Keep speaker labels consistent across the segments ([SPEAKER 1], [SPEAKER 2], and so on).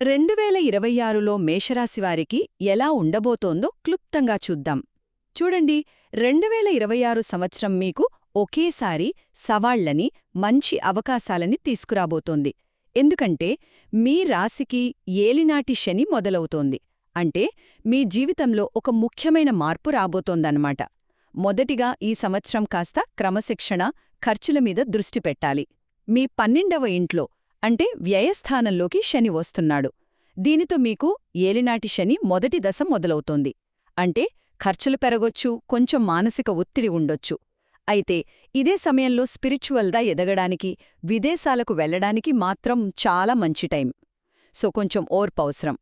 [SPEAKER 1] 2026లో మేషరాశివారికి ఎలా ఉండబోతోందో క్లుప్తంగా చూద్దాం. చూడండి, 2026 సంవత్సరం మీకు ఒకేసారి సవాళ్లని, మంచి అవకాశాలని తీసుకురాబోతోంది. ఎందుకంటే మీ రాశికి ఏలినాటి శని మొదలవుతోంది. అంటే మీ జీవితంలో ఒక ముఖ్యమైన మార్పు రాబోతోందన్నమాట. మొదటిగా ఈ సంవత్సరం కాస్త క్రమశిక్షణ, ఖర్చుల మీద దృష్టి పెట్టాలి. మీ 12వ ఇంట్లో అంటే వ్యయస్థానంలోకి శని వస్తున్నాడు. దీనితో మీకు ఏలినాటి శని మొదటి దశ మొదలవుతోంది. అంటే ఖర్చులు పెరగొచ్చు, కొంచెం మానసిక ఒత్తిడి ఉండొచ్చు. అయితే ఇదే సమయంలో స్పిరిచువల్గా ఎదగడానికి, విదేశాలకు వెళ్లడానికి మాత్రం చాలా మంచి టైం. సో కొంచెం ఓర్పు అవసరం.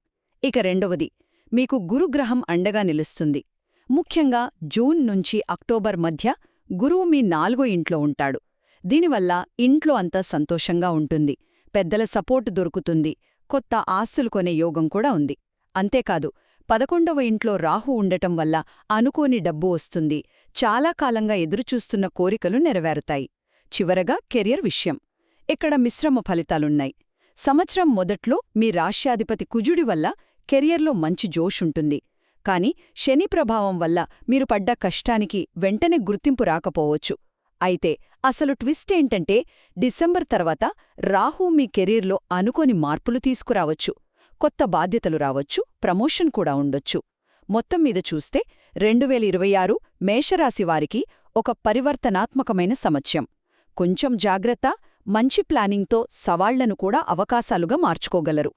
[SPEAKER 1] ఇక రెండవది, మీకు గురుగ్రహం అండగా నిలుస్తుంది. ముఖ్యంగా జూన్ నుంచి అక్టోబర్ మధ్య గురువు మీ 4వ ఇంట్లో ఉంటాడు. దీనివల్ల ఇంట్లో అంతా సంతోషంగా ఉంటుంది. పెద్దల సపోర్టు దొరుకుతుంది. కొత్త ఆస్తులు కొనే యోగం కూడా ఉంది. అంతేకాదు 11వ ఇంట్లో రాహు ఉండటం వల్ల అనుకోని డబ్బు వస్తుంది. చాలా కాలంగా ఎదురుచూస్తున్న కోరికలు నెరవేరుతాయి. చివరగా కెరియర్ విషయం. ఇక్కడ మిశ్రమ ఫలితాలున్నాయి. సంవత్సరం మొదట్లో మీ రాశ్యాధిపతి కుజుడి వల్ల కెరియర్లో మంచి జోషుంటుంది. కాని శని ప్రభావం వల్ల మీరు పడ్డ కష్టానికి వెంటనే గుర్తింపు రాకపోవచ్చు. అయితే అసలు ట్విస్ట్ ఏంటంటే డిసెంబర్ తర్వాత రాహు మీ కెరీర్లో అనుకోని మార్పులు తీసుకురావచ్చు. కొత్త బాధ్యతలు రావచ్చు, ప్రమోషన్ కూడా ఉండొచ్చు. మొత్తం మీద చూస్తే 2026 మేషరాశివారికి ఒక పరివర్తనాత్మకమైన సంవత్సరం. కొంచెం జాగ్రత్త, మంచి ప్లానింగ్తో సవాళ్లను కూడా అవకాశాలుగా మార్చుకోగలరు.